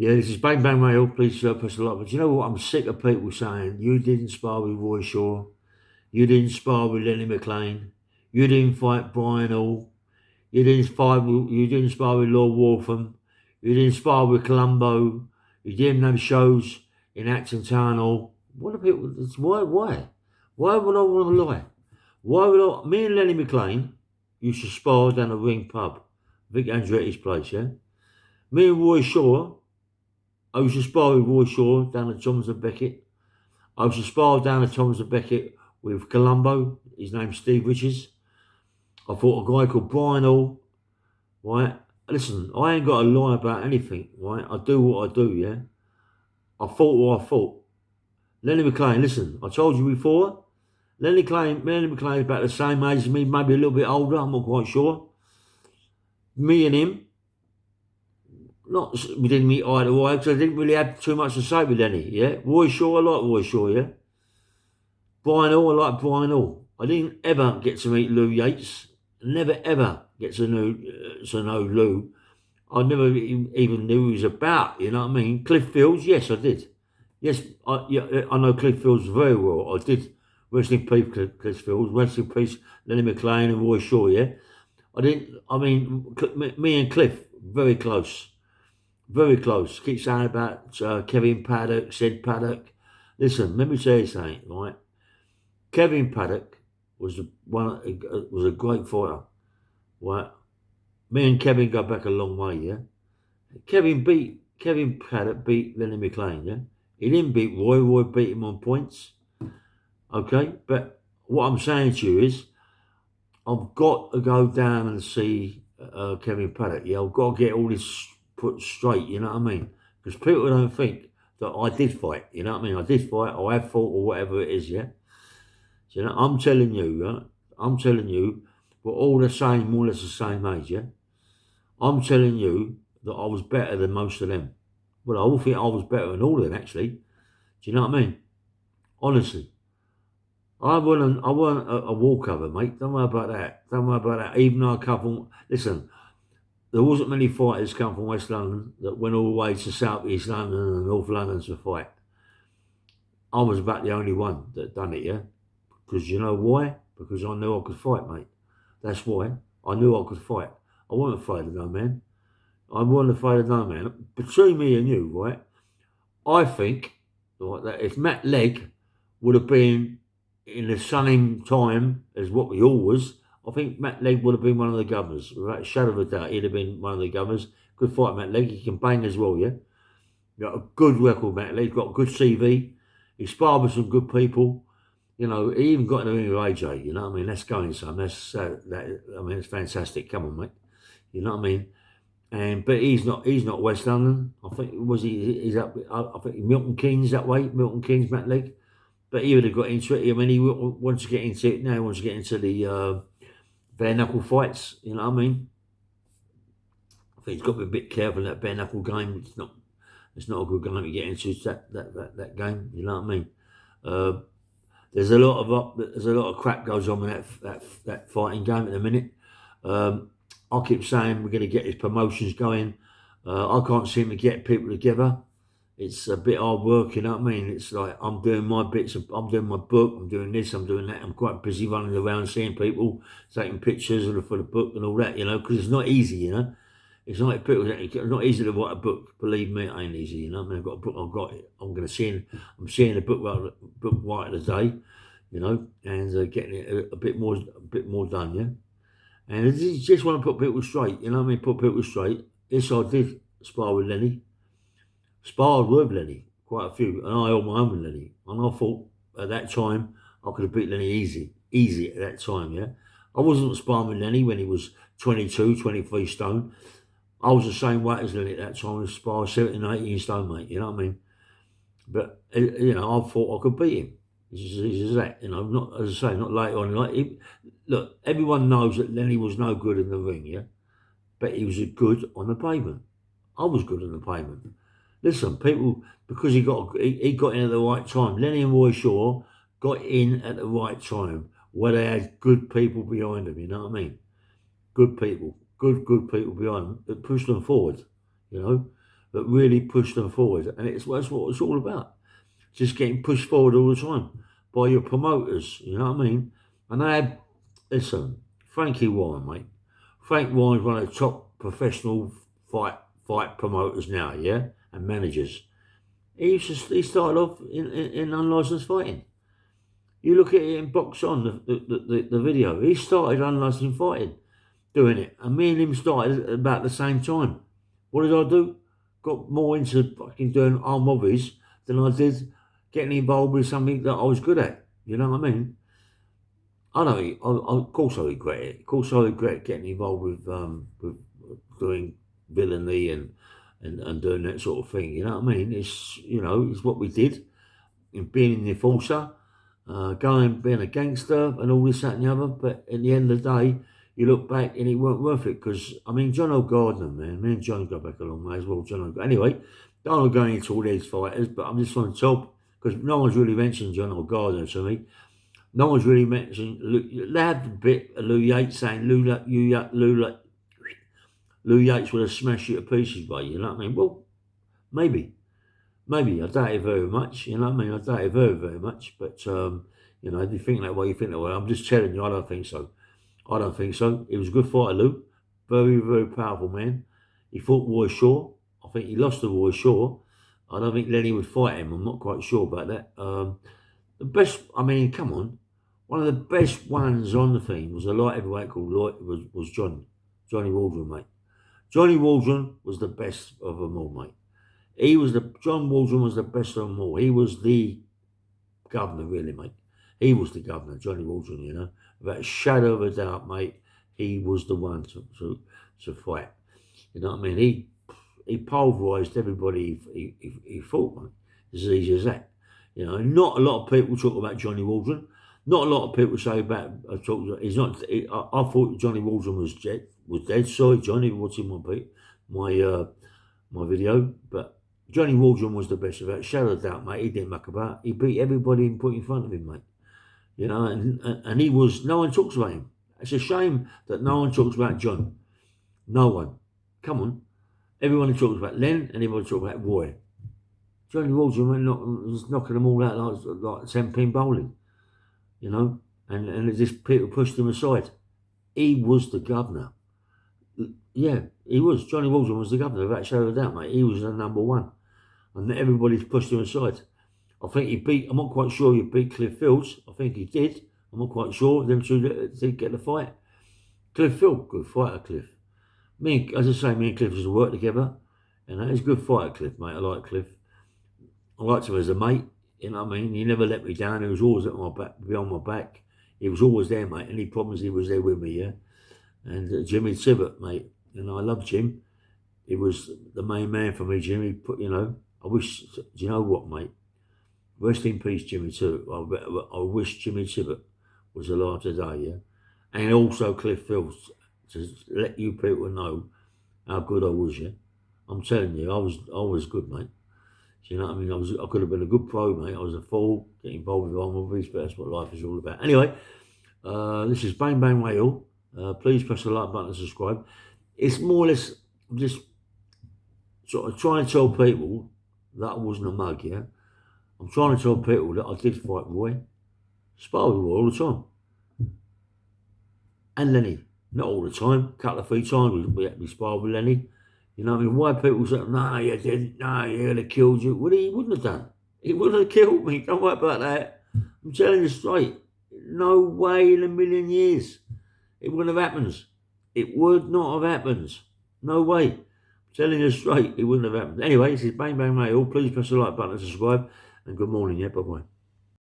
Yeah, this is Bang Bang Mail. Please press the like. But you know what? I'm sick of people saying you didn't spar with Roy Shaw, you didn't spar with Lenny McLean, you didn't fight Brian Hall, you didn't spar with Lord Waltham, you didn't spar with Colombo, you didn't have shows in Acton Town Hall. What are people? Why would I want to lie? Why would I? Me and Lenny McLean used to spar down the Ring pub, Vic Andretti's place. Yeah, me and Roy Shaw. I used to spar with Roy Shaw down at Thomas and Beckett. I used to spar down at Thomas and Beckett with Colombo. His name's Steve Richards. I fought a guy called Brian Hall. Right? Listen, I ain't got to lie about anything. Right? I do what I do. Yeah. I fought what I fought. Lenny McLean. Listen, I told you before. Lenny McLean's about the same age as me, maybe a little bit older. I'm not quite sure. Me and him. Not we didn't meet eye to eye because I didn't really have too much to say with Lenny. Yeah, Roy Shaw, I like Roy Shaw. Yeah, Brian Hall, I like Brian Hall. I didn't ever get to meet Lou Yates. Never ever get to know Lou. I never even knew he was about. You know what I mean? Cliff Fields, yes, I did. Yes, I know Cliff Fields very well. I did. Rest in peace, Cliff Fields. Rest in peace, Lenny McLean and Roy Shaw. Yeah, I didn't. I mean, me and Cliff very close. Very close. Keep saying about Kevin Paddock, Sid Paddock. Listen, let me tell you something, right? Kevin Paddock was was a great fighter, right? Me and Kevin go back a long way, yeah. Kevin Paddock beat Lenny McLean, yeah. He didn't beat Roy. Roy beat him on points, okay. But what I'm saying to you is, I've got to go down and see Kevin Paddock. Yeah, I've got to get all this put straight. You know what I mean? Because people don't think that I did fight. You know what I mean? I did fight. I have fought, or whatever it is. Yeah. So, you know, I'm telling you. I'm telling you, we're all the same, more or less the same age. Yeah. I'm telling you that I was better than most of them. Well, I all think I was better than all of them. Actually, do you know what I mean? Honestly. I weren't a walkover, mate. Don't worry about that. Don't worry about that. Even though I come from, listen, there wasn't many fighters come from West London that went all the way to South East London and North London to fight. I was about the only one that done it, yeah? Because you know why? Because I knew I could fight, mate. That's why. I knew I could fight. I wasn't afraid of no man. I wasn't afraid of no man. Between me and you, right, I think right, that if Matt Legg would have been in the same time as what we all was, I think Matt Legg would have been one of the governors. Without a shadow of a doubt, he'd have been one of the governors. Good fight, Matt Legg. He can bang as well, yeah? Got a good record, Matt Legg. Got a good CV. He sparred with some good people. You know, he even got in the ring with AJ. You know what I mean? That's going some. It's fantastic. Come on, mate. You know what I mean? But he's not West London. I think he's up. I think Milton Keynes that way. Milton Keynes, Matt Legg. But he would have got into it. I mean, he wants to get into it now. He wants to get into the bare knuckle fights. You know what I mean? I think he's got to be a bit careful in that bare knuckle game. It's not a good game to get into. That game. You know what I mean? There's a lot of crap goes on with that fighting game at the minute. I keep saying we're going to get these promotions going. I can't seem to get people together. It's a bit hard work, you know what I mean? It's like I'm doing my bits, I'm doing my book, I'm doing this, I'm doing that. I'm quite busy running around seeing people, taking pictures for the book and all that, you know, because it's not easy, you know. It's not like people. It's not easy to write a book. Believe me, it ain't easy. You know, I mean, I've got a book. I've got it. I'm seeing the book right today. You know, and getting it a bit more done. Yeah, and I just want to put people straight. You know what I mean? Put people straight. Yes, I did spar with Lenny. Sparred with Lenny quite a few, and I held my own with Lenny. And I thought at that time I could have beat Lenny easy at that time. Yeah, I wasn't sparring with Lenny when he was 22, 23 stone. I was the same weight as Lenny at that time. I was sparring 17, 18 stone, mate. You know what I mean? But you know, I thought I could beat him. It's just that, you know. Not, as I say, not later on. Look, everyone knows that Lenny was no good in the ring, yeah, but he was good on the pavement. I was good on the pavement. Listen, people, because he got in at the right time. Lenny and Roy Shaw got in at the right time, where they had good people behind them. You know what I mean? Good people, good people behind them that pushed them forward. You know, that really pushed them forward. And that's what it's all about. Just getting pushed forward all the time by your promoters, you know what I mean? And I had, listen, Frankie Warren, mate. Frank Warren's one of the top professional fight promoters now, yeah, and managers. He started off in unlicensed fighting. You look at it in Box On, the video. He started unlicensed fighting, doing it, and me and him started at about the same time. What did I do? Got more into fucking doing armed robberies than I did getting involved with something that I was good at. You know what I mean? I don't. Of course, I regret it. Of course, I regret getting involved with doing villainy and doing that sort of thing. You know what I mean? It's what we did in being an enforcer, being a gangster, and all this, that, and the other. But at the end of the day, you look back and it weren't worth it because I mean, John O'Gardner, man, me and John go back a long way as well. Anyway, don't want to go into all these fighters, but I'm just trying to talk because no one's really mentioned John O'Gardner to me. No one's really mentioned. They had a bit of Lou Yates saying Lou Yates would have smashed you to pieces, but you know what I mean? Well, maybe. I doubt it very much. You know what I mean? I doubt it very, very much. But if you think that way, you think that way. I'm just telling you, I don't think so. I don't think so. He was a good fighter, Lou. Very, very powerful man. He fought Roy Shaw. I think he lost to Roy Shaw. I don't think Lenny would fight him. I'm not quite sure about that. The best, I mean, come on. One of the best ones on the thing was a light heavyweight called was Johnny Waldron, mate. Johnny Waldron was the best of them all, mate. John Waldron was the best of them all. He was the governor, really, mate. He was the governor, Johnny Waldron, you know. Without a shadow of a doubt, mate, he was the one to fight. You know what I mean? He pulverised everybody he fought, mate. As easy as that. You know, not a lot of people talk about Johnny Waldron. Not a lot of people say about he's not. I thought Johnny Waldron was dead. Sorry, Johnny, watching my video, but Johnny Waldron was the best of it. Shadow of doubt, mate. He didn't muck about. He beat everybody and put in front of him, mate. You know, and he was. No one talks about him. It's a shame that no one talks about John. No one. Come on. Everyone talks about Len, and everyone talks about Roy. Johnny Waldron was knocking them all out like 10-pin bowling. You know, and it just people pushed him aside. He was the governor. Yeah, he was. Johnny Waldron was the governor, without a shadow of a doubt, mate. He was the number one. And everybody's pushed him aside. I think I'm not quite sure he beat Cliff Fields. I think he did. I'm not quite sure. Them two did get the fight. Cliff Field, good fighter, Cliff. As I say, me and Cliff used to work together. And he's a good fighter, Cliff, mate. I like Cliff. I liked him as a mate. You know what I mean? He never let me down. He was always at my back, behind my back. He was always there, mate. Any problems, he was there with me, yeah? And Jimmy Tibbett, mate. You know, I love Jim. He was the main man for me, Jimmy. I wish, do you know what, mate? Rest in peace, Jimmy Tibbett. I wish Jimmy Tibbett was alive today, yeah? And also Cliff Fields, to let you people know how good I was, yeah? I'm telling you, I was good, mate. Do you know what I mean? I could have been a good pro, mate. I was a fool, getting involved with armed robberies, but that's what life is all about. Anyway, this is Bang Bang Rail. Please press the like button and subscribe. It's more or less just sort of trying to tell people that I wasn't a mug, yeah? I'm trying to tell people that I did fight Roy. Spar with Roy all the time. And Lenny. Not all the time. A couple of 3 times we sparred with Lenny. You know what I mean? Why people say, no, you didn't, no, he would have killed you. Well, he wouldn't have done. He wouldn't have killed me. Don't worry about that. I'm telling you straight. No way in a million years. It wouldn't have happened. It would not have happened. No way. I'm telling you straight, it wouldn't have happened. Anyway, this is Bang Bang Mail. Please press the like button and subscribe. And good morning, yeah, bye-bye.